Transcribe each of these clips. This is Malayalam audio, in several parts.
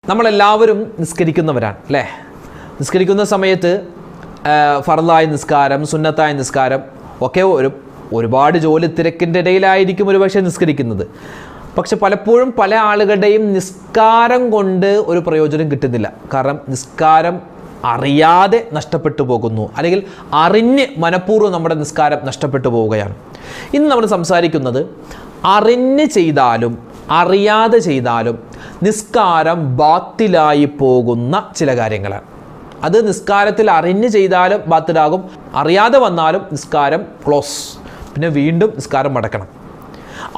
നമ്മളെല്ലാവരും നിസ്കരിക്കുന്നവരാണ് അല്ലേ? നിസ്കരിക്കുന്ന സമയത്ത് ഫർളായ നിസ്കാരം, സുന്നത്തായ നിസ്കാരം ഒക്കെ ഒരുപാട് ജോലി തിരക്കിൻ്റെ ഇടയിലായിരിക്കും ഒരുപക്ഷെ നിസ്കരിക്കുന്നത്. പക്ഷെ പലപ്പോഴും പല ആളുകളുടെയും നിസ്കാരം കൊണ്ട് ഒരു പ്രയോജനം കിട്ടുന്നില്ല. കാരണം നിസ്കാരം അറിയാതെ നഷ്ടപ്പെട്ടു പോകുന്നു, അല്ലെങ്കിൽ അറിഞ്ഞ് മനഃപൂർവ്വം നമ്മുടെ നിസ്കാരം നഷ്ടപ്പെട്ടു പോവുകയാണ്. ഇന്ന് നമ്മൾ സംസാരിക്കുന്നത് അറിഞ്ഞ് ചെയ്താലും അറിയാതെ ചെയ്താലും നിസ്കാരം ബാത്തിലായി പോകുന്ന ചില കാര്യങ്ങളാണ്. അത് നിസ്കാരത്തിൽ അറിഞ്ഞ് ചെയ്താലും ബാത്തിലാകും, അറിയാതെ വന്നാലും നിസ്കാരം ക്ലോസ്, പിന്നെ വീണ്ടും നിസ്കാരം മടക്കണം.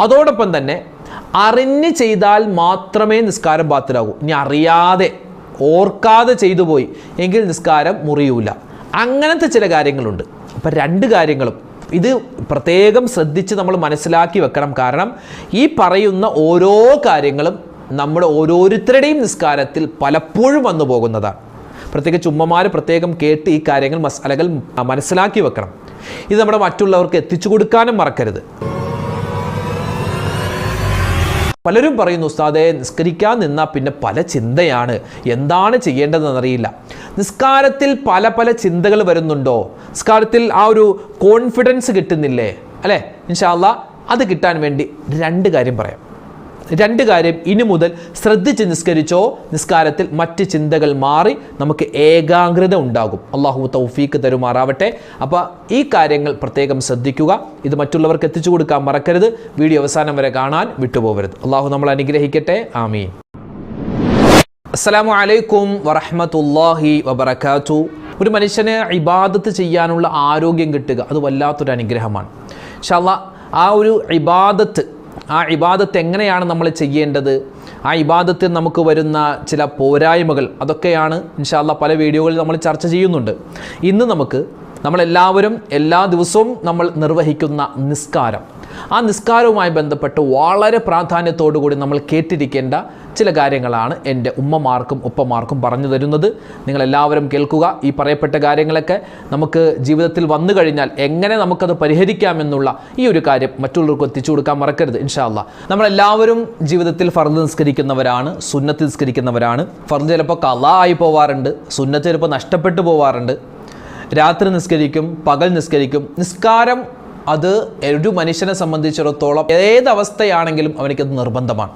അതോടൊപ്പം തന്നെ അറിഞ്ഞ് ചെയ്താൽ മാത്രമേ നിസ്കാരം ബാത്തിലാകൂ. ഇനി അറിയാതെ ഓർക്കാതെ ചെയ്തു പോയി എങ്കിൽ നിസ്കാരം മുറിയൂല. അങ്ങനത്തെ ചില കാര്യങ്ങളുണ്ട്. അപ്പം രണ്ട് കാര്യങ്ങളും ഇത് പ്രത്യേകം ശ്രദ്ധിച്ച് നമ്മൾ മനസ്സിലാക്കി വെക്കണം. കാരണം ഈ പറയുന്ന ഓരോ കാര്യങ്ങളും നമ്മുടെ ഓരോരുത്തരുടെയും നിസ്കാരത്തിൽ പലപ്പോഴും വന്നു പോകുന്നതാണ്. പ്രത്യേകിച്ച് ഉമ്മമാർ പ്രത്യേകം കേട്ട് ഈ കാര്യങ്ങൾ മസാലകൾ മനസ്സിലാക്കി വെക്കണം. ഇത് നമ്മുടെ മറ്റുള്ളവർക്ക് എത്തിച്ചു കൊടുക്കാനും മറക്കരുത്. പലരും പറയുന്നു, ഉസ്താദേ നിസ്കരിക്കാൻ നിന്നാൽ പിന്നെ പല ചിന്തയാണ്, എന്താണ് ചെയ്യേണ്ടതെന്നറിയില്ല. നിസ്കാരത്തിൽ പല പല ചിന്തകൾ വരുന്നുണ്ടോ? നിസ്കാരത്തിൽ ആ ഒരു കോൺഫിഡൻസ് കിട്ടുന്നില്ലേ? അല്ലേ? ഇൻഷാ അല്ലാഹ് അത് കിട്ടാൻ വേണ്ടി രണ്ട് കാര്യം പറയാം. രണ്ട് കാര്യം ഇനി മുതൽ ശ്രദ്ധിച്ച് നിസ്കരിച്ചോ, നിസ്കാരത്തിൽ മറ്റ് ചിന്തകൾ മാറി നമുക്ക് ഏകാഗ്രത ഉണ്ടാകും. അള്ളാഹു തൗഫീക്ക് തരുമാറാവട്ടെ. അപ്പോൾ ഈ കാര്യങ്ങൾ പ്രത്യേകം ശ്രദ്ധിക്കുക. ഇത് മറ്റുള്ളവർക്ക് എത്തിച്ചു കൊടുക്കാൻ മറക്കരുത്. വീഡിയോ അവസാനം വരെ കാണാൻ വിട്ടുപോകരുത്. അള്ളാഹു നമ്മളെ അനുഗ്രഹിക്കട്ടെ. ആമീൻ. അസ്സലാമു അലൈക്കും വറഹ്മത്തുള്ളാഹി വബറകാതുഹു. ഒരു മനുഷ്യന് ഇബാദത്ത് ചെയ്യാനുള്ള ആരോഗ്യം കിട്ടുക അത് വല്ലാത്തൊരു അനുഗ്രഹമാണ്. ഇൻഷാ അല്ലാഹ് ആ ഒരു ഇബാദത്ത് എങ്ങനെയാണ് നമ്മൾ ചെയ്യേണ്ടത്, ആ ഇബാദത്തിൽ നമുക്ക് വരുന്ന ചില പോരായ്മകൾ, അതൊക്കെയാണ് ഇൻഷാ അല്ലാഹ് പല വീഡിയോകളിൽ നമ്മൾ ചർച്ച ചെയ്യുന്നുണ്ട്. ഇന്ന് നമ്മളെല്ലാവരും എല്ലാ ദിവസവും നമ്മൾ നിർവഹിക്കുന്ന നിസ്കാരം, ആ നിസ്കാരവുമായി ബന്ധപ്പെട്ട് വളരെ പ്രാധാന്യത്തോടു കൂടി നമ്മൾ കേട്ടിരിക്കേണ്ട ചില കാര്യങ്ങളാണ് എൻ്റെ ഉമ്മമാർക്കും ഉപ്പമാർക്കും പറഞ്ഞു തരുന്നത്. നിങ്ങളെല്ലാവരും കേൾക്കുക. ഈ പറയപ്പെട്ട കാര്യങ്ങളൊക്കെ നമുക്ക് ജീവിതത്തിൽ വന്നു കഴിഞ്ഞാൽ എങ്ങനെ നമുക്കത് പരിഹരിക്കാമെന്നുള്ള ഈ ഒരു കാര്യം മറ്റുള്ളവർക്ക് എത്തിച്ചു കൊടുക്കാൻ മറക്കരുത്. ഇൻഷാ അല്ലാഹ് നമ്മളെല്ലാവരും ജീവിതത്തിൽ ഫർദ് നിസ്കരിക്കുന്നവരാണ്, സുന്നത്ത് നിസ്കരിക്കുന്നവരാണ്. ഫർദ് ചിലപ്പോൾ ഖളാ ആയി പോവാറുണ്ട്, സുന്നത്ത് ചിലപ്പോൾ നഷ്ടപ്പെട്ടു പോവാറുണ്ട്. രാത്രി നിസ്കരിക്കും, പകൽ നിസ്കരിക്കും. നിസ്കാരം അത് ഒരു മനുഷ്യനെ സംബന്ധിച്ചിടത്തോളം ഏതവസ്ഥയാണെങ്കിലും അവനിക്കത് നിർബന്ധമാണ്.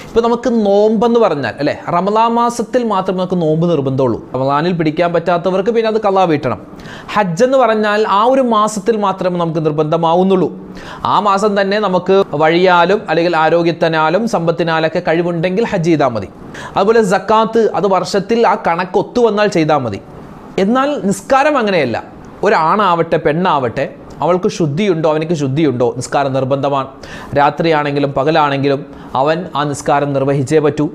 ഇപ്പോൾ നമുക്ക് നോമ്പെന്ന് പറഞ്ഞാൽ അല്ലേ, റമളാൻ മാസത്തിൽ മാത്രമേ നമുക്ക് നോമ്പ് നിർബന്ധമുള്ളൂ. റമളാനിൽ പിടിക്കാൻ പറ്റാത്തവർക്ക് പിന്നെ അത് ഖളാ വീട്ടണം. ഹജ്ജ് എന്ന് പറഞ്ഞാൽ ആ ഒരു മാസത്തിൽ മാത്രമേ നമുക്ക് നിർബന്ധമാവുന്നുള്ളൂ. ആ മാസം തന്നെ നമുക്ക് വഴിയാലും അല്ലെങ്കിൽ ആരോഗ്യത്തിനാലും സമ്പത്തിനാലൊക്കെ കഴിവുണ്ടെങ്കിൽ ഹജ്ജ് ചെയ്താൽ മതി. അതുപോലെ സക്കാത്ത് അത് വർഷത്തിൽ ആ കണക്ക് ഒത്തു വന്നാൽ ചെയ്താൽ മതി. എന്നാൽ നിസ്കാരം അങ്ങനെയല്ല. ഒരാണാവട്ടെ പെണ്ണാവട്ടെ അവൾക്ക് ശുദ്ധിയുണ്ടോ, അവനക്ക് ശുദ്ധിയുണ്ടോ, നിസ്കാരം നിർബന്ധമാണ്. രാത്രിയാണെങ്കിലും പകലാണെങ്കിലും അവൻ ആ നിസ്കാരം നിർവഹിച്ചേ പറ്റൂ.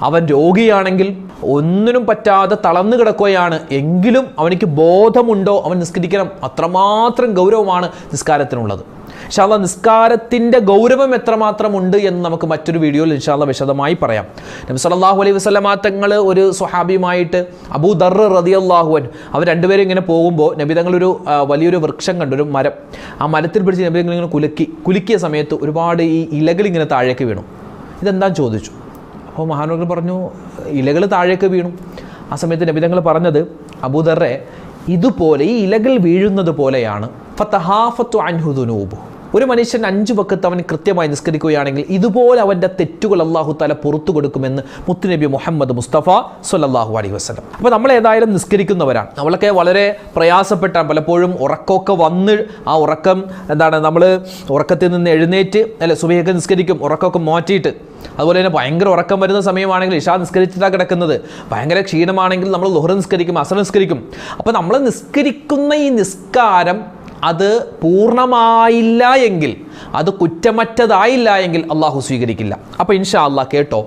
അവൻ രോഗിയാണെങ്കിൽ ഒന്നിനും പറ്റാതെ തളർന്നു കിടക്കുകയാണ് എങ്കിലും അവനിക്ക് ബോധമുണ്ടോ, അവൻ നിസ്കരിക്കണം. അത്രമാത്രം ഗൗരവമാണ് നിസ്കാരത്തിനുള്ളത്. ഇൻഷാ അല്ലാഹ് നിസ്കാരത്തിൻ്റെ ഗൗരവം എത്രമാത്രമുണ്ട് എന്ന് നമുക്ക് മറ്റൊരു വീഡിയോയിൽ ഇൻഷാ അല്ലാഹ് വിശദമായി പറയാം. നബി സല്ലല്ലാഹു അലൈഹി വസല്ലമ തങ്ങൾ ഒരു സ്വഹാബിയുമായിട്ട് അബൂ ദർ റളിയല്ലാഹു അൻഹു അവർ രണ്ടുപേരും ഇങ്ങനെ പോകുമ്പോൾ നബി തങ്ങളൊരു വലിയൊരു വൃക്ഷം കണ്ടു, ഒരു മരം. ആ മരത്തിൽ പിടിച്ച് നബി തങ്ങൾ ഇങ്ങനെ കുലുക്കിയ സമയത്ത് ഒരുപാട് ഈ ഇലകൾ ഇങ്ങനെ താഴേക്ക് വീണു. ഇതെന്താന്ന് ചോദിച്ചു. അപ്പോൾ മഹാനവർ പറഞ്ഞു, ഇലകൾ താഴേക്ക് വീണു. ആ സമയത്ത് നബി തങ്ങൾ പറഞ്ഞത്, അബൂ ദർറെ, ഇതുപോലെ ഈ ഇലകൾ വീഴുന്നത് പോലെയാണ് ഫതഹാഫത്തു അൻഹു ദുനൂബു. ഒരു മനുഷ്യൻ 5 വഖത്ത് അവൻ കൃത്യമായി നിസ്കരിക്കുകയാണെങ്കിൽ ഇതുപോലെ അവൻ്റെ തെറ്റുകൾ അല്ലാഹു തആല പുറത്തു കൊടുക്കുമെന്ന് മുത്തുനബി മുഹമ്മദ് മുസ്തഫ സ്വല്ലല്ലാഹു അലൈഹി വസല്ലം. അപ്പോൾ നമ്മൾ ഏതായാലും നിസ്കരിക്കുന്നവരാണ്. നമ്മളൊക്കെ വളരെ പ്രയാസപ്പെട്ടാണ് പലപ്പോഴും ഉറക്കമൊക്കെ വന്ന് ആ ഉറക്കം നമ്മൾ ഉറക്കത്തിൽ നിന്ന് എഴുന്നേറ്റ് അല്ലെ സുബഹിയൊക്കെ നിസ്കരിക്കും, ഉറക്കമൊക്കെ മാറ്റിയിട്ട്. അതുപോലെ തന്നെ ഭയങ്കര ഉറക്കം വരുന്ന സമയമാണെങ്കിൽ ഇശാ നിസ്കരിച്ചിട്ടാണ് കിടക്കുന്നത്. ഭയങ്കര ക്ഷീണമാണെങ്കിൽ നമ്മൾ ളുഹ്ർ നിസ്കരിക്കും, അസർ നിസ്കരിക്കും. അപ്പോൾ നമ്മൾ നിസ്കരിക്കുന്ന ഈ നിസ്കാരം അത് പൂർണ്ണമായില്ല എങ്കിൽ, അത് കുറ്റമറ്റതായില്ല എങ്കിൽ അള്ളാഹു സ്വീകരിക്കില്ല. അപ്പോൾ ഇൻഷാ അല്ലാഹ് കേട്ടോ,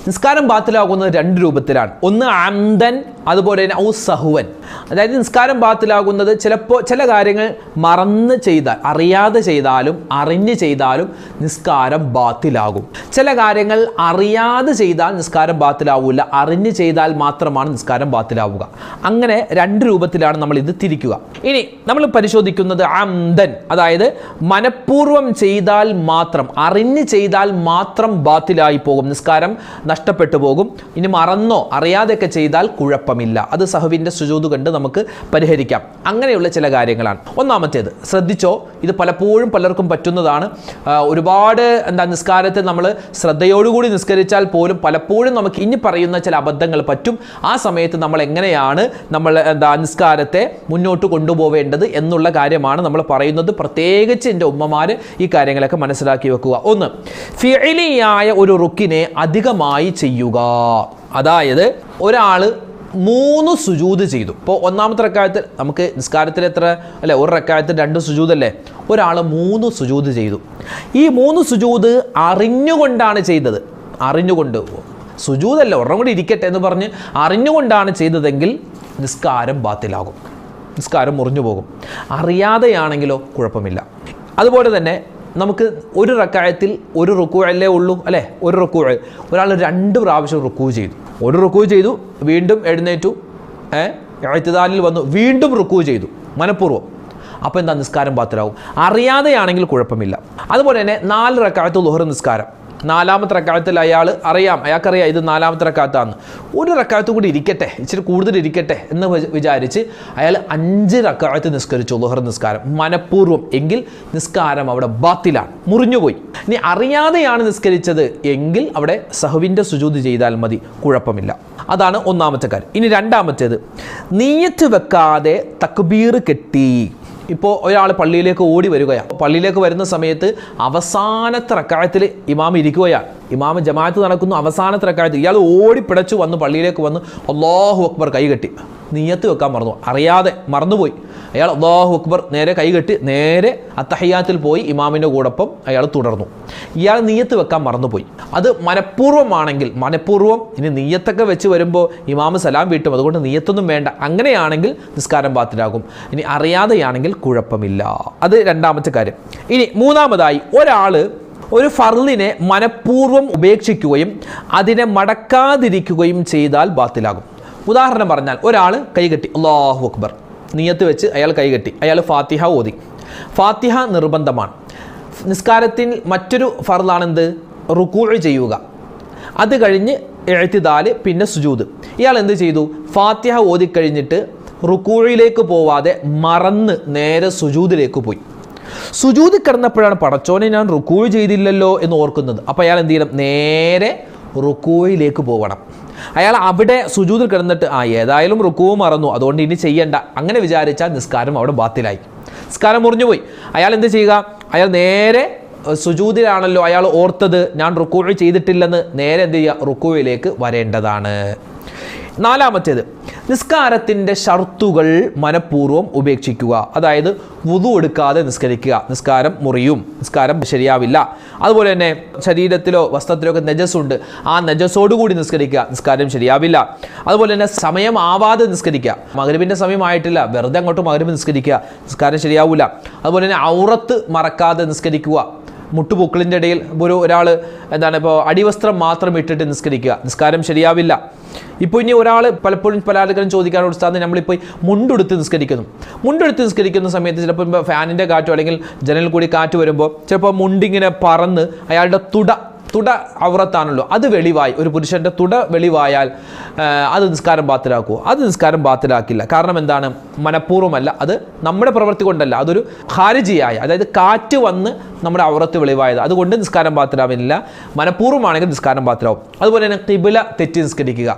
നിസ്കാരം ബാത്തിലാകുന്നത് 2 രൂപത്തിലാണ്. ഒന്ന് അംദൻ, അതുപോലെ തന്നെ ഔ സഹുവൻ. അതായത് നിസ്കാരം ബാത്തിലാകുന്നത് ചിലപ്പോൾ ചില കാര്യങ്ങൾ മറന്ന് ചെയ്താൽ, അറിയാതെ ചെയ്താലും അറിഞ്ഞ് ചെയ്താലും നിസ്കാരം ബാത്തിലാകും. ചില കാര്യങ്ങൾ അറിയാതെ ചെയ്താൽ നിസ്കാരം ബാത്തിലാവില്ല, അറിഞ്ഞ് ചെയ്താൽ മാത്രമാണ് നിസ്കാരം ബാത്തിലാവുക. അങ്ങനെ 2 രൂപത്തിലാണ് നമ്മൾ ഇത് തിരിക്കുക. ഇനി നമ്മൾ പരിശോധിക്കുന്നത് അംദൻ, അതായത് മനഃപൂർവ്വം ചെയ്താൽ മാത്രം, അറിഞ്ഞ് ചെയ്താൽ മാത്രം ബാത്തിലായി പോകും, നിസ്കാരം നഷ്ടപ്പെട്ടു പോകും. ഇനി മറന്നോ അറിയാതെയൊക്കെ ചെയ്താൽ കുഴപ്പമില്ല, അത് സഹവിൻ്റെ സുജൂദ് കണ്ട് നമുക്ക് പരിഹരിക്കാം. അങ്ങനെയുള്ള ചില കാര്യങ്ങളാണ്. ഒന്നാമത്തേത് ശ്രദ്ധിച്ചോ, ഇത് പലപ്പോഴും പലർക്കും പറ്റുന്നതാണ്. ഒരുപാട് നിസ്കാരത്തിൽ നമ്മൾ ശ്രദ്ധയോടുകൂടി നിസ്കരിച്ചാൽ പോലും പലപ്പോഴും നമുക്ക് ഇനി പറയുന്ന ചില അബദ്ധങ്ങൾ പറ്റും. ആ സമയത്ത് നമ്മൾ എങ്ങനെയാണ് നിസ്കാരത്തെ മുന്നോട്ട് കൊണ്ടുപോവേണ്ടത് എന്നുള്ള കാര്യമാണ് നമ്മൾ പറയുന്നത്. പ്രത്യേകിച്ച് എൻ്റെ ഉമ്മമാർ ഈ കാര്യങ്ങളൊക്കെ മനസ്സിലാക്കി വെക്കുക. ഒന്ന്, ഫിഇലിയായ ഒരു റുക്കിനെ അധികമായി ചെയ്യുക. അതായത് ഒരാൾ 3 സുജൂദ് ചെയ്തു. ഇപ്പോൾ ഒന്നാമത്തെ റക്അത്തിൽ നമുക്ക് നിസ്കാരത്തിൽ എത്ര അല്ലേ, ഒരു റക്അത്തിൽ 2 സുജൂദല്ലേ, ഒരാൾ 3 സുജൂദ് ചെയ്തു. ഈ 3 സുജൂദ് അറിഞ്ഞുകൊണ്ടാണ് ചെയ്തത്, അറിഞ്ഞുകൊണ്ട്, സുജൂദല്ല ഒരെണ്ണം കൂടി ഇരിക്കട്ടെ എന്ന് പറഞ്ഞ് അറിഞ്ഞുകൊണ്ടാണ് ചെയ്തതെങ്കിൽ നിസ്കാരം ബാത്തിലാകും, നിസ്കാരം മുറിഞ്ഞു പോകും. അറിയാതെയാണെങ്കിലോ കുഴപ്പമില്ല. അതുപോലെ തന്നെ നമുക്ക് ഒരു റക്അത്തിൽ ഒരു റുക്കൂ അല്ലേ ഉള്ളൂ അല്ലേ, ഒരു റുക്കൂ, ഒരാൾ 2 പ്രാവശ്യം റുക്കൂ ചെയ്തു, ഒരു റുക്കൂ ചെയ്തു, വീണ്ടും എഴുന്നേറ്റു, ഇഅ്തിദാലിൽ വന്നു, വീണ്ടും റുക്കൂ ചെയ്തു മനഃപൂർവ്വം, അപ്പോൾ എന്താ, നിസ്കാരം ബാത്തിലാവും. അറിയാതെയാണെങ്കിൽ കുഴപ്പമില്ല. അതുപോലെ തന്നെ 4 റക്അത്ത് ളുഹർ നിസ്കാരം, 4ാമത്തെ റക്അത്തിൽ അയാൾക്കറിയാം ഇത് 4ാമത്തെ റക്അത്താണ്, ഒരു റക്അത്ത് കൂടി ഇരിക്കട്ടെ, ഇച്ചിരി കൂടുതൽ ഇരിക്കട്ടെ എന്ന് വിചാരിച്ച് അയാൾ 5 റക്അത്ത് നിസ്കരിച്ചു ളുഹർ നിസ്കാരം മനഃപൂർവ്വം, എങ്കിൽ നിസ്കാരം അവിടെ ബാത്തിലാണ്, മുറിഞ്ഞുപോയി. ഇനി അറിയാതെയാണ് നിസ്കരിച്ചത് എങ്കിൽ അവിടെ സഹവിൻ്റെ സുജൂദ് ചെയ്താൽ മതി, കുഴപ്പമില്ല. അതാണ് ഒന്നാമത്തെ കാര്യം. ഇനി രണ്ടാമത്തേത്, നിയ്യത്ത് വെക്കാതെ തക്ബീർ കെട്ടി. ഇപ്പോൾ ഒരാൾ പള്ളിയിലേക്ക് ഓടി വരികയാണ്, പള്ളിയിലേക്ക് വരുന്ന സമയത്ത് അവസാനത്തെ റക്അത്തിൽ ഇമാം ഇരിക്കുകയാണ്, ഇമാം ജമാഅത്ത് നടക്കുന്നു, അവസാനത്തെ റക്അത്തിൽ ഇയാൾ ഓടിപ്പിടച്ചു വന്ന് പള്ളിയിലേക്ക് വന്ന് അല്ലാഹു അക്ബർ കൈകെട്ടി, നിയ്യത്ത് വെക്കാൻ മറന്നു, അറിയാതെ മറന്നുപോയി. അയാൾ അല്ലാഹു അക്ബർ നേരെ കൈകെട്ടി നേരെ അത്തഹിയ്യാത്തിൽ പോയി ഇമാമിൻ്റെ കൂടൊപ്പം അയാൾ തുടർന്നു. ഇയാൾ നിയ്യത്ത് വെക്കാൻ മറന്നുപോയി. അത് മനഃപൂർവ്വമാണെങ്കിൽ മനഃപൂർവ്വം, ഇനി നിയ്യത്തൊക്കെ വെച്ച് വരുമ്പോൾ ഇമാമ് സലാം വീട്ടും, അതുകൊണ്ട് നിയ്യത്തൊന്നും വേണ്ട, അങ്ങനെയാണെങ്കിൽ നിസ്കാരം ബാത്തിലാകും. ഇനി അറിയാതെയാണെങ്കിൽ കുഴപ്പമില്ല. അത് രണ്ടാമത്തെ കാര്യം. ഇനി മൂന്നാമതായി, ഒരാൾ ഒരു ഫർളിനെ മനഃപൂർവ്വം ഉപേക്ഷിക്കുകയും അതിനെ മടക്കാതിരിക്കുകയും ചെയ്താൽ ബാത്തിലാകും. ഉദാഹരണം പറഞ്ഞാൽ, ഒരാൾ കൈകെട്ടി അല്ലാഹു അക്ബർ, നിയ്യത്ത് വെച്ച് അയാൾ കൈകെട്ടി, അയാൾ ഫാത്തിഹ ഓതി. ഫാത്തിഹ നിർബന്ധമാണ്. നിസ്കാരത്തിൽ മറ്റൊരു ഫർളാണെന്ത്, റുക്കൂ ചെയ്യുക. അത് കഴിഞ്ഞ് ഇഅ്തിദാല്, പിന്നെ സുജൂദ്. ഇയാൾ എന്ത് ചെയ്തു, ഫാത്തിഹ ഓതിക്കഴിഞ്ഞിട്ട് റുക്കൂയിലേക്ക് പോവാതെ മറന്ന് നേരെ സുജൂദിലേക്ക് പോയി. സുജൂദ് കിടന്നപ്പോഴാണ് പടച്ചോനെ ഞാൻ റുക്കൂ ചെയ്തില്ലല്ലോ എന്ന് ഓർക്കുന്നത്. അപ്പോൾ അയാൾ എന്ത് ചെയ്യണം, നേരെ റുക്കൂയിലേക്ക് പോകണം. അയാൾ അവിടെ സുജൂദിൽ കിടന്നിട്ട് ഏതായാലും റുക്കൂ മറന്നു, അതുകൊണ്ട് ഇനി ചെയ്യണ്ട, അങ്ങനെ വിചാരിച്ചാൽ നിസ്കാരം അവിടെ ബാത്തിലായി, നിസ്കാരം മുറിഞ്ഞുപോയി. അയാൾ എന്ത് ചെയ്യുക, അയാൾ നേരെ സുജൂദിലാണല്ലോ അയാൾ ഓർത്തത്, ഞാൻ റുക്കൂ ചെയ്തിട്ടില്ലെന്ന്, നേരെ എന്ത് ചെയ്യുക, റുക്കൂയിലേക്ക് വരേണ്ടതാണ്. നാലാമത്തേത്, നിസ്കാരത്തിൻ്റെ ഷർത്തുകൾ മനഃപൂർവ്വം ഉപേക്ഷിക്കുക. അതായത് വുദു എടുക്കാതെ നിസ്കരിക്കുക, നിസ്കാരം മുറിയും, നിസ്കാരം ശരിയാവില്ല. അതുപോലെ തന്നെ ശരീരത്തിലോ വസ്ത്രത്തിലോ ഒക്കെ നജസുണ്ട്, ആ നജസോടുകൂടി നിസ്കരിക്കുക, നിസ്കാരം ശരിയാവില്ല. അതുപോലെ തന്നെ സമയം ആവാതെ നിസ്കരിക്കുക, മഗ്രിബിൻ്റെ സമയമായിട്ടില്ല വെറുതെ അങ്ങോട്ട് മഗ്രിബ് നിസ്കരിക്കുക, നിസ്കാരം ശരിയാവില്ല. അതുപോലെ തന്നെ ഔറത്ത് മറക്കാതെ നിസ്കരിക്കുക, മുട്ടുപൂക്കളിൻ്റെ ഇടയിൽ ഒരാൾ ഇപ്പോൾ അടിവസ്ത്രം മാത്രം ഇട്ടിട്ട് നിസ്കരിക്കുക, നിസ്കാരം ശരിയാവില്ല. ഇപ്പോൾ ഇനി ഒരാൾ പലപ്പോഴും പല ആളുകളും ചോദിക്കാറുണ്ട്, ഉസ്താദ് നമ്മളിപ്പോൾ മുണ്ടെടുത്ത് നിസ്കരിക്കുന്ന സമയത്ത് ചിലപ്പോൾ ഫാനിൻ്റെ കാറ്റോ അല്ലെങ്കിൽ ജനലിൽ കൂടി കാറ്റ് വരുമ്പോൾ ചിലപ്പോൾ മുണ്ടിങ്ങനെ പറന്ന് അയാളുടെ തുട ഔറത്താണല്ലോ, അത് വെളിവായി, ഒരു പുരുഷൻ്റെ തുട വെളിവായാൽ അത് നിസ്കാരം ബാത്തിലാക്കുമോ? അത് നിസ്കാരം ബാത്തിലാക്കില്ല. കാരണം എന്താണ്, മനഃപൂർവ്വമല്ല, അത് നമ്മുടെ പ്രവൃത്തി കൊണ്ടല്ല, അതൊരു ഖാരിജിയായ, അതായത് കാറ്റ് വന്ന് നമ്മുടെ ഔറത്ത് വെളിവായത്, അതുകൊണ്ട് നിസ്കാരം ബാത്തിലാവില്ല. മനഃപൂർവ്വമാണെങ്കിൽ നിസ്കാരം ബാത്തിലാവും. അതുപോലെ തന്നെ കിബില തെറ്റി നിസ്കരിക്കുക.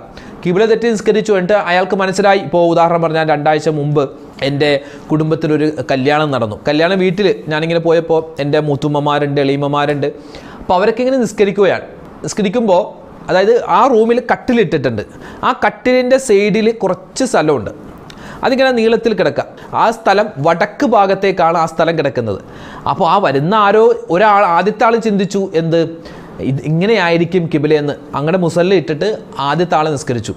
കിബില തെറ്റി നിസ്കരിച്ചു എന്നിട്ട് അയാൾക്ക് മനസ്സിലായി, ഇപ്പോൾ ഉദാഹരണം പറഞ്ഞാൽ 2 ആഴ്ച മുമ്പ് എൻ്റെ കുടുംബത്തിലൊരു കല്യാണം നടന്നു. കല്യാണം വീട്ടിൽ ഞാനിങ്ങനെ പോയപ്പോൾ എൻ്റെ മൂത്തുമ്മമാരുണ്ട്, എളീമ്മമാരുണ്ട്. അപ്പോൾ അവരൊക്കെ ഇങ്ങനെ നിസ്കരിക്കുമ്പോൾ അതായത് ആ റൂമിൽ കട്ടിലിട്ടിട്ടുണ്ട്, ആ കട്ടിലിൻ്റെ സൈഡിൽ കുറച്ച് സ്ഥലമുണ്ട്, അതിങ്ങനെ നീളത്തിൽ കിടക്കുക. ആ സ്ഥലം വടക്ക് ഭാഗത്തേക്കാണ് ആ സ്ഥലം കിടക്കുന്നത്. അപ്പോൾ ആ വരുന്ന ആദ്യത്തെ ആൾ ചിന്തിച്ചു, എന്ത് ഇങ്ങനെയായിരിക്കും കിബിലയെന്ന്, അങ്ങനെ മുസല്ല ഇട്ടിട്ട് ആദ്യത്തെ ആൾ നിസ്കരിച്ചു.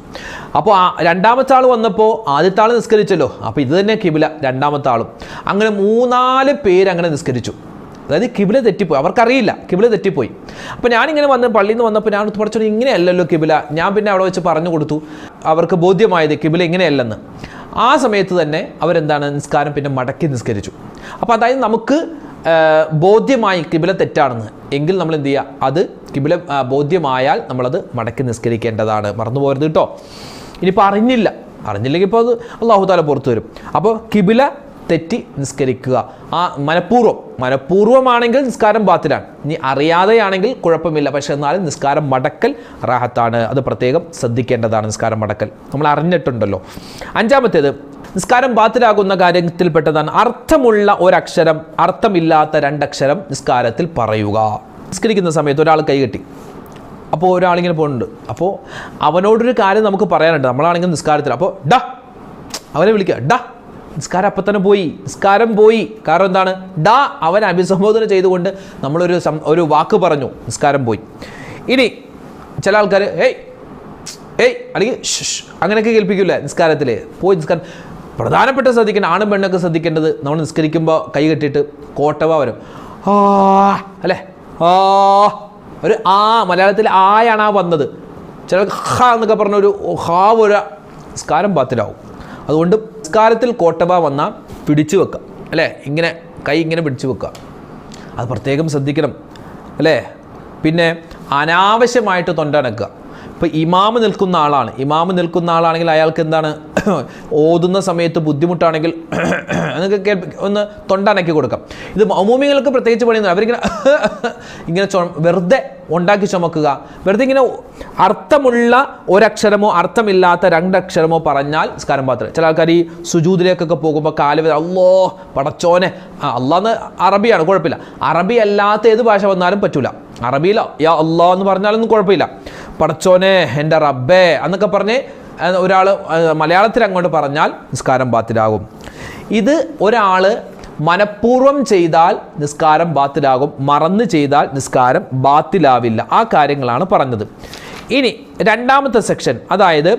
അപ്പോൾ രണ്ടാമത്തെ ആൾ വന്നപ്പോൾ ആദ്യത്തെ ആൾ നിസ്കരിച്ചല്ലോ, അപ്പോൾ ഇത് തന്നെ കിബില, രണ്ടാമത്തെ ആളും. അങ്ങനെ 3-4 പേര് അങ്ങനെ നിസ്കരിച്ചു. അതായത് കിബില തെറ്റിപ്പോയി, അവർക്കറിയില്ല, കിബില തെറ്റിപ്പോയി. അപ്പോൾ ഞാനിങ്ങനെ പള്ളിയിൽ നിന്ന് വന്നപ്പോൾ ഞാൻ പഠിച്ചോളൂ ഇങ്ങനെയല്ലല്ലോ കിബില, ഞാൻ പിന്നെ അവിടെ വെച്ച് പറഞ്ഞു കൊടുത്തു, അവർക്ക് ബോധ്യമായത് കിബില ഇങ്ങനെയല്ലെന്ന്. ആ സമയത്ത് തന്നെ അവരെന്താണ്, നിസ്കാരം പിന്നെ മടക്കി നിസ്കരിച്ചു. അപ്പോൾ അതായത് നമുക്ക് ബോധ്യമായി കിബില തെറ്റാണെന്ന് എങ്കിൽ നമ്മൾ എന്ത് ചെയ്യുക, അത് കിബില ബോധ്യമായാൽ നമ്മളത് മടക്കി നിസ്കരിക്കേണ്ടതാണ്. മറന്നു പോകരുത് കേട്ടോ. ഇനിയിപ്പോൾ അറിഞ്ഞില്ലെങ്കിൽ ഇപ്പോൾ അത് അള്ളാഹു താല പുറത്തു വരും. അപ്പോൾ കിബില തെറ്റി നിസ്കരിക്കുക, ആ മനഃപൂർവ്വമാണെങ്കിൽ നിസ്കാരം ബാത്തിലാണ്, ഇനി അറിയാതെയാണെങ്കിൽ കുഴപ്പമില്ല. പക്ഷെ എന്നാലും നിസ്കാരം മടക്കൽ റാഹത്താണ്, അത് പ്രത്യേകം ശ്രദ്ധിക്കേണ്ടതാണ്. നിസ്കാരം മടക്കൽ നമ്മൾ അറിഞ്ഞിട്ടുണ്ടല്ലോ. അഞ്ചാമത്തേത് നിസ്കാരം ബാത്തിലാകുന്ന കാര്യത്തിൽപ്പെട്ടതാണ് അർത്ഥമുള്ള ഒരക്ഷരം, അർത്ഥമില്ലാത്ത രണ്ടക്ഷരം നിസ്കാരത്തിൽ പറയുക. നിസ്കരിക്കുന്ന സമയത്ത് ഒരാൾ കൈകെട്ടി, അപ്പോൾ ഒരാളിങ്ങനെ പോകുന്നുണ്ട്, അപ്പോൾ അവനോടൊരു കാര്യം നമുക്ക് പറയാനുണ്ട്. നമ്മളാണെങ്കിൽ നിസ്കാരത്തിൽ, അപ്പോൾ ഡാ അവനെ വിളിക്കുക, ഡാ, നിസ്കാരം അപ്പം തന്നെ പോയി, നിസ്കാരം പോയി. കാരണം എന്താണ്, ഡാ അവൻ അഭിസംബോധന ചെയ്തുകൊണ്ട് ഒരു വാക്ക് പറഞ്ഞു, നിസ്കാരം പോയി. ഇനി ചില ആൾക്കാർ ഏയ് അല്ലെങ്കിൽ അങ്ങനെയൊക്കെ കേൾപ്പിക്കില്ല നിസ്കാരത്തിൽ. പോയി നിസ്കാരം പ്രധാനപ്പെട്ട ശ്രദ്ധിക്കേണ്ട, ആണും പെണ്ണൊക്കെ ശ്രദ്ധിക്കേണ്ടത്, നമ്മൾ നിസ്കരിക്കുമ്പോൾ കൈ കെട്ടിയിട്ട് കോട്ടവ വരും, അല്ലേ, ഒരു മലയാളത്തിൽ ആയാണ് വന്നത്. ചില ഹ എന്നൊക്കെ പറഞ്ഞ ഒരു ഒരു നിസ്കാരം ബാത്തിലാവും. അതുകൊണ്ട് നിസ്കാരത്തിൽ കോട്ടവ വന്നാൽ പിടിച്ചു വെക്കുക, അല്ലേ, ഇങ്ങനെ കൈ ഇങ്ങനെ പിടിച്ചു വെക്കുക, അത് പ്രത്യേകം ശ്രദ്ധിക്കണം, അല്ലേ. പിന്നെ അനാവശ്യമായിട്ട് തൊണ്ടനക്കുക. ഇപ്പോൾ ഇമാമ് നിൽക്കുന്ന ആളാണെങ്കിൽ അയാൾക്ക് എന്താണ്, ഓതുന്ന സമയത്ത് ബുദ്ധിമുട്ടാണെങ്കിൽ എന്നൊക്കെ ഒന്ന് തൊണ്ടനക്കി കൊടുക്കാം. ഇത് മൗമൂമികൾക്ക് പ്രത്യേകിച്ച് പണിയുന്നത്, ഇങ്ങനെ വെറുതെ ഉണ്ടാക്കി ചുമക്കുക. വെറുതെ ഇങ്ങനെ അർത്ഥമുള്ള ഒരക്ഷരമോ അർത്ഥമില്ലാത്ത രണ്ടക്ഷരമോ പറഞ്ഞാൽ നിസ്കാരം പാത്രം. ചില ആൾക്കാർ ഈ സുജൂദിലേക്കൊക്കെ പോകുമ്പോൾ കാല് അല്ലോ പടച്ചോനെ, അള്ളാന്ന് അറബിയാണ്, കുഴപ്പമില്ല. അറബി അല്ലാത്ത ഏത് ഭാഷ വന്നാലും പറ്റൂല. അറബിയില യാ അള്ളാ എന്ന് പറഞ്ഞാലൊന്നും കുഴപ്പമില്ല. പടച്ചോനെ, എൻ്റെ റബ്ബേ എന്നൊക്കെ പറഞ്ഞ് ഒരാൾ മലയാളത്തിൽ അങ്ങോട്ട് പറഞ്ഞാൽ നിസ്കാരം ബാത്തിലാകും. ഇത് ഒരാൾ മനഃപൂർവ്വം ചെയ്താൽ നിസ്കാരം ബാത്തിലാകും, മറന്ന് ചെയ്താൽ നിസ്കാരം ബാത്തിലാവില്ല. ആ കാര്യങ്ങളാണ് പറഞ്ഞത്. ഇനി രണ്ടാമത്തെ സെക്ഷൻ, അതായത്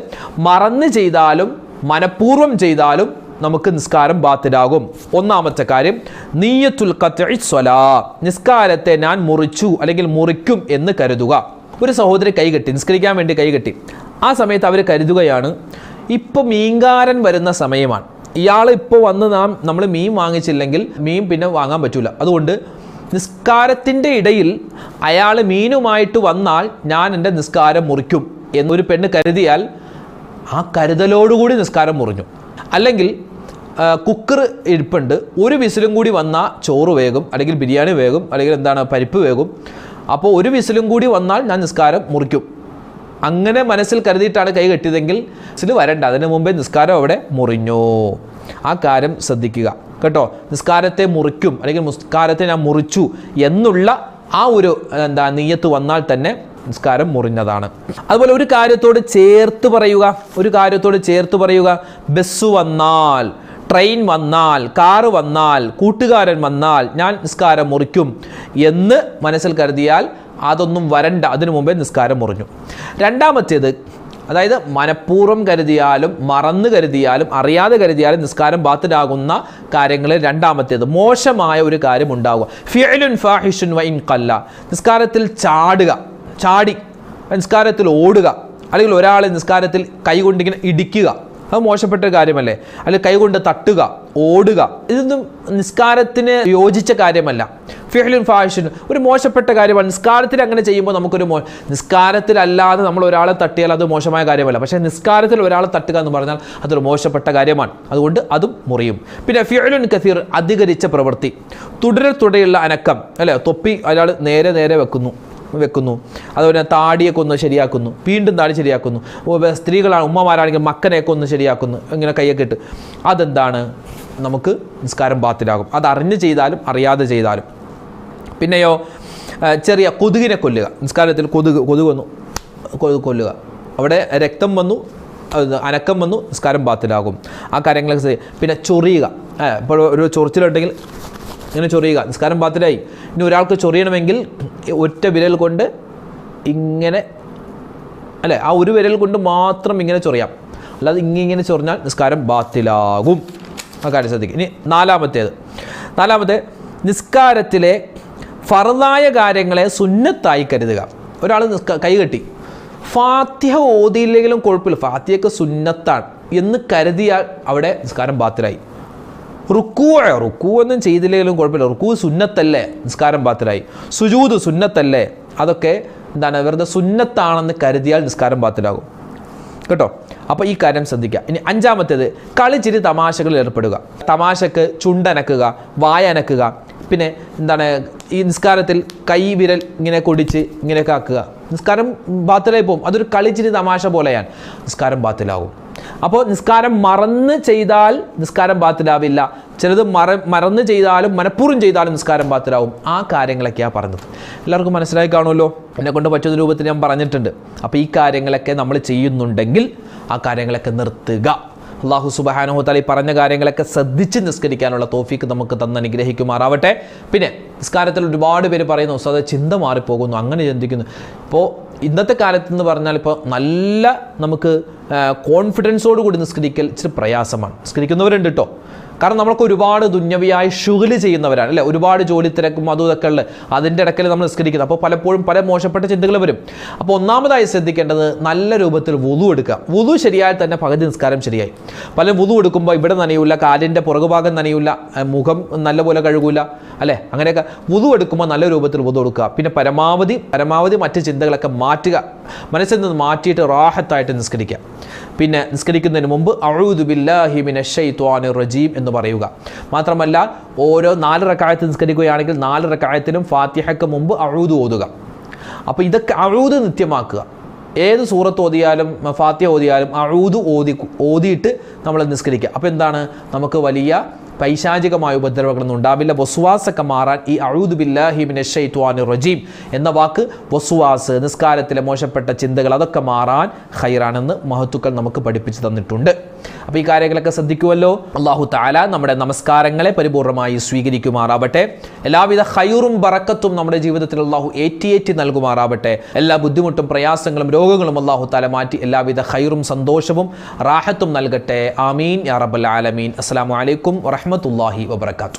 മറന്ന് ചെയ്താലും മനഃപൂർവ്വം ചെയ്താലും നമുക്ക് നിസ്കാരം ബാത്തിലാകും. ഒന്നാമത്തെ കാര്യം നിയ്യത്തുൽ ഖത്ഇ സ്വലാ, നിസ്കാരത്തെ ഞാൻ മുറിച്ചു അല്ലെങ്കിൽ മുറിക്കും എന്ന് കരുതുക. ഒരു സഹോദരി കൈകെട്ടി, നിസ്കരിക്കാൻ വേണ്ടി കൈകെട്ടി. ആ സമയത്ത് അവർ കരുതുകയാണ് ഇപ്പോൾ മീൻകാരൻ വരുന്ന സമയമാണ്, ഇയാൾ ഇപ്പോൾ വന്ന് നമ്മൾ മീൻ വാങ്ങിച്ചില്ലെങ്കിൽ മീൻ പിന്നെ വാങ്ങാൻ പറ്റില്ല. അതുകൊണ്ട് നിസ്കാരത്തിൻ്റെ ഇടയിൽ അയാൾ മീനുമായിട്ട് വന്നാൽ ഞാൻ എൻ്റെ നിസ്കാരം മുറിക്കും എന്നൊരു പെണ്ണ് കരുതിയാൽ ആ കരുതലോടുകൂടി നിസ്കാരം മുറിഞ്ഞു. അല്ലെങ്കിൽ കുക്കർ ഇരിപ്പുണ്ട്, ഒരു വിസിലും കൂടി വന്നാൽ ചോറ് വേകും, അല്ലെങ്കിൽ ബിരിയാണി വേകും, അല്ലെങ്കിൽ പരിപ്പ് വേകും. അപ്പോൾ ഒരു വിസിലും കൂടി വന്നാൽ ഞാൻ നിസ്കാരം മുറിക്കും. അങ്ങനെ മനസ്സിൽ കരുതിയിട്ടാണ് കൈ കെട്ടിയതെങ്കിൽ വിസിൽ വരണ്ട, അതിന് മുമ്പേ നിസ്കാരം അവിടെ മുറിഞ്ഞു. ആ കാര്യം ശ്രദ്ധിക്കുക കേട്ടോ. നിസ്കാരത്തെ മുറിക്കും അല്ലെങ്കിൽ നിസ്കാരത്തെ ഞാൻ മുറിച്ചു എന്നുള്ള ആ ഒരു നിയ്യത്ത് വന്നാൽ തന്നെ നിസ്കാരം മുറിഞ്ഞതാണ്. അതുപോലെ ഒരു കാര്യത്തോട് ചേർത്ത് പറയുക, ബസ് വന്നാൽ, ട്രെയിൻ വന്നാൽ, കാറ് വന്നാൽ, കൂട്ടുകാരൻ വന്നാൽ ഞാൻ നിസ്കാരം മുറിക്കും എന്ന് മനസ്സിൽ കരുതിയാൽ അതൊന്നും വരണ്ട, അതിനു മുമ്പേ നിസ്കാരം മുറിഞ്ഞു. രണ്ടാമത്തേത്, അതായത് മനഃപൂർവ്വം കരുതിയാലും മറന്നു കരുതിയാലും അറിയാതെ കരുതിയാലും നിസ്കാരം ബാത്തിലാകുന്ന കാര്യങ്ങളിൽ രണ്ടാമത്തേത് മോശമായ ഒരു കാര്യം ഉണ്ടാവുക. ഫിഅലുൻ ഫാഹിഷുൻ വ ഇൻ ഖല്ല, നിസ്കാരത്തിൽ ചാടി നിസ്കാരത്തിൽ ഓടുക, അല്ലെങ്കിൽ ഒരാളെ നിസ്കാരത്തിൽ കൈകൊണ്ടിങ്ങനെ ഇടിക്കുക, അത് മോശപ്പെട്ട കാര്യമല്ലേ. അല്ലെങ്കിൽ കൈകൊണ്ട് തട്ടുക, ഓടുക, ഇതൊന്നും നിസ്കാരത്തിന് യോജിച്ച കാര്യമല്ല. ഫിഅലുൻ ഫാഹിഷുൻ ഒരു മോശപ്പെട്ട കാര്യമാണ്. നിസ്കാരത്തിൽ അങ്ങനെ ചെയ്യുമ്പോൾ നമുക്കൊരു നിസ്കാരത്തിലല്ലാതെ നമ്മൾ ഒരാളെ തട്ടിയാൽ അത് മോശമായ കാര്യമല്ല. പക്ഷേ നിസ്കാരത്തിൽ ഒരാളെ തട്ടുക എന്ന് പറഞ്ഞാൽ അതൊരു മോശപ്പെട്ട കാര്യമാണ്. അതുകൊണ്ട് അതും മുറിയും. പിന്നെ ഫിഅലുൻ കസീർ അധികരിച്ച പ്രവൃത്തി, തുടരെയുള്ള അനക്കം, അല്ലേ, തൊപ്പി അയാൾ നേരെ വെക്കുന്നു, അതുപോലെ താടിയൊക്കെ ഒന്ന് ശരിയാക്കുന്നു, വീണ്ടും താടി ശരിയാക്കുന്നു. സ്ത്രീകളാണ്, ഉമ്മമാരാണെങ്കിൽ മക്കനെയൊക്കെ ഒന്ന് ശരിയാക്കുന്നു, ഇങ്ങനെ കൈയൊക്കെ ഇട്ട്, അതെന്താണ്, നമുക്ക് നിസ്കാരം ബാത്തിലാകും. അത് അറിഞ്ഞ് ചെയ്താലും അറിയാതെ ചെയ്താലും. പിന്നെയോ ചെറിയ കൊതുകിനെ കൊല്ലുക, നിസ്കാരത്തിൽ കൊതുക് വന്നു കൊല്ലുക, അവിടെ രക്തം വന്നു, അനക്കം വന്നു, നിസ്കാരം ബാത്തിലാകും. ആ കാര്യങ്ങളൊക്കെ. പിന്നെ ചൊറിയുക, ഇപ്പോൾ ഒരു ചൊറിച്ചിലുണ്ടെങ്കിൽ ഇങ്ങനെ ചൊറിയുക, നിസ്കാരം ബാത്തിലായി. ഇനി ഒരാൾക്ക് ചൊറിയണമെങ്കിൽ ഒറ്റ വിരൽ കൊണ്ട് ഇങ്ങനെ, അല്ലേ, ആ ഒരു വിരൽ കൊണ്ട് മാത്രം ഇങ്ങനെ ചൊറിയാം, അല്ലാതെ ഇങ്ങനെ ചൊറിഞ്ഞാൽ നിസ്കാരം ബാത്തിലാകും. ആ കാര്യം ശ്രദ്ധിക്കും. ഇനി നാലാമത്തെ നിസ്കാരത്തിലെ ഫർദായ കാര്യങ്ങളെ സുന്നത്തായി കരുതുക. ഒരാൾ കൈകെട്ടി, ഫാത്തിഹ ഓതിയില്ലെങ്കിലും കുഴപ്പമില്ല, ഫാത്തിഹയൊക്കെ സുന്നത്താണ് എന്ന് കരുതിയാൽ അവിടെ നിസ്കാരം ബാത്തിലായി. റുക്കൂ ഒന്നും ചെയ്തില്ലെങ്കിലും കുഴപ്പമില്ല, റുക്കൂ സുന്നത്തല്ലേ, നിസ്കാരം ബാത്തിലായി. സുജൂദ് സുന്നത്തല്ലേ, അതൊക്കെ എന്താണ് വെറുതെ സുന്നത്താണെന്ന് കരുതിയാൽ നിസ്കാരം ബാത്തിലാകും കേട്ടോ. അപ്പോൾ ഈ കാര്യം ശ്രദ്ധിക്കുക. ഇനി അഞ്ചാമത്തേത്, കളിച്ചിരി തമാശകളിൽ ഏർപ്പെടുക. തമാശക്ക് ചുണ്ടനക്കുക, വായനക്കുക, പിന്നെ എന്താണ് ഈ നിസ്കാരത്തിൽ കൈ വിരൽ ഇങ്ങനെ കൊടിച്ച് ഇങ്ങനെയൊക്കെ ആക്കുക. നിസ്കാരം ബാത്തിലായി പോകും. അതൊരു കളിച്ചിരി തമാശ പോലെയാണ്, നിസ്കാരം ബാത്തിലാകും. അപ്പോൾ നിസ്കാരം മറന്ന് ചെയ്താൽ നിസ്കാരം ബാത്തിലാവില്ല. ചിലത് മറന്ന് ചെയ്താലും മനഃപൂർവ്വം ചെയ്താലും നിസ്കാരം ബാത്തിലാവും. ആ കാര്യങ്ങളൊക്കെയാണ് പറഞ്ഞത്. എല്ലാവർക്കും മനസ്സിലായി കാണുമല്ലോ. എന്നെ കൊണ്ട് പറ്റുന്ന രൂപത്തിൽ ഞാൻ പറഞ്ഞിട്ടുണ്ട്. അപ്പോൾ ഈ കാര്യങ്ങളൊക്കെ നമ്മൾ ചെയ്യുന്നുണ്ടെങ്കിൽ ആ കാര്യങ്ങളൊക്കെ നിർത്തുക. അല്ലാഹു സുബ്ഹാനഹു വ തആല ഈ പറഞ്ഞ കാര്യങ്ങളൊക്കെ ശ്രദ്ധിച്ച് നിസ്കരിക്കാനുള്ള തൗഫീക്ക് നമുക്ക് തന്ന് അനുഗ്രഹിക്കുമാറാവട്ടെ. പിന്നെ നിസ്കാരത്തിൽ ഒരുപാട് പേര് പറയുന്നു, ഉസ്താദേ ചിന്ത മാറിപ്പോകുന്നു, അങ്ങനെ ചിന്തിക്കുന്നു. ഇപ്പോൾ ഇന്നത്തെ കാലത്ത് എന്ന് പറഞ്ഞാൽ ഇപ്പോൾ നല്ല നമുക്ക് കോൺഫിഡൻസോട് കൂടി നിസ്കരിക്കൽ ഇച്ചിരി പ്രയാസമാണ്. നിസ്കരിക്കുന്നവരുണ്ട് കേട്ടോ. കാരണം നമ്മളൊക്കെ ഒരുപാട് ദുന്യവിയായി ഷുഗല് ചെയ്യുന്നവരാണ് അല്ലേ. ഒരുപാട് ജോലി തിരക്കും അതും ഇതൊക്കെ ഉള്ളത്, അതിൻ്റെ ഇടയ്ക്കൽ നമ്മൾ നിസ്കരിക്കുന്നത്. അപ്പോൾ പലപ്പോഴും പല മോശപ്പെട്ട ചിന്തകൾ വരും. അപ്പോൾ ഒന്നാമതായി ശ്രദ്ധിക്കേണ്ടത് നല്ല രൂപത്തിൽ വുളു എടുക്കുക. വുളു ശരിയായാൽ തന്നെ പകുതി നിസ്കാരം ശരിയായി. പല വുളു എടുക്കുമ്പോൾ ഇവിടെ നനയൂല, കാലിൻ്റെ പുറകുഭാഗം നനയൂല, മുഖം നല്ലപോലെ കഴുകൂല അല്ലേ. അങ്ങനെയൊക്കെ വുളു എടുക്കുമ്പോൾ നല്ല രൂപത്തിൽ വുളു എടുക്കുക. പിന്നെ പരമാവധി മറ്റ് ചിന്തകളൊക്കെ മാറ്റുക, മനസ്സിൽ നിന്ന് മാറ്റിയിട്ട് റാഹത്തായിട്ട് നിസ്കരിക്കുക. പിന്നെ നിസ്കരിക്കുന്നതിന് മുമ്പ് അഊദു ബില്ലാഹി മിനശ് ശൈത്വാനിർ റജീം എന്ന് പറയുക. മാത്രമല്ല ഓരോ 4 റക്അത്ത് നിസ്കരിക്കുകയാണെങ്കിൽ 4 റക്അത്തിനും ഫാത്തിഹയ്ക്ക് മുമ്പ് അഊദു ഓതുക. അപ്പോൾ ഇതൊക്കെ അഊദ് നിത്യമാക്കുക. ഏത് സൂറത്ത് ഓതിയാലും ഫാത്തിഹ ഓതിയാലും അഊദു ഓതിയിട്ട് നമ്മൾ നിസ്കരിക്കുക. അപ്പോൾ എന്താണ്, നമുക്ക് വലിയ പൈശാചികമായ ഉപദ്രവങ്ങളൊന്നും ഉണ്ടാവില്ല. വസ്വാസൊക്കെ മാറാൻ ഈ അഊദു ബില്ലാഹി മിനശ് ശൈത്വാനിർ റജീം എന്ന വാക്ക്, വസ്വാസ്, നിസ്കാരത്തിലെ മോശപ്പെട്ട ചിന്തകൾ, അതൊക്കെ മാറാൻ ഖൈറാണെന്ന് മഹത്തുക്കൾ നമുക്ക് പഠിപ്പിച്ചു തന്നിട്ടുണ്ട്. അപ്പോൾ ഈ കാര്യങ്ങളൊക്കെ ശ്രദ്ധിക്കുമല്ലോ. അല്ലാഹു തആല നമ്മുടെ നമസ്കാരങ്ങളെ പരിപൂർണമായി സ്വീകരിക്കുമാറാവട്ടെ. എല്ലാവിധ ഖൈറും ബറക്കത്തും നമ്മുടെ ജീവിതത്തിൽ അല്ലാഹു ഏറ്റി നൽകുമാറാവട്ടെ. എല്ലാ ബുദ്ധിമുട്ടും പ്രയാസങ്ങളും രോഗങ്ങളും അല്ലാഹു തആല മാറ്റി എല്ലാവിധ ഖൈറും സന്തോഷവും റാഹത്തും നൽകട്ടെ. ആമീൻ യാ റബ്ബൽ ആലമീൻ. അസ്സലാമു അലൈക്കും വറഹ്മത്തുള്ളാഹി വബറകാതുഹു.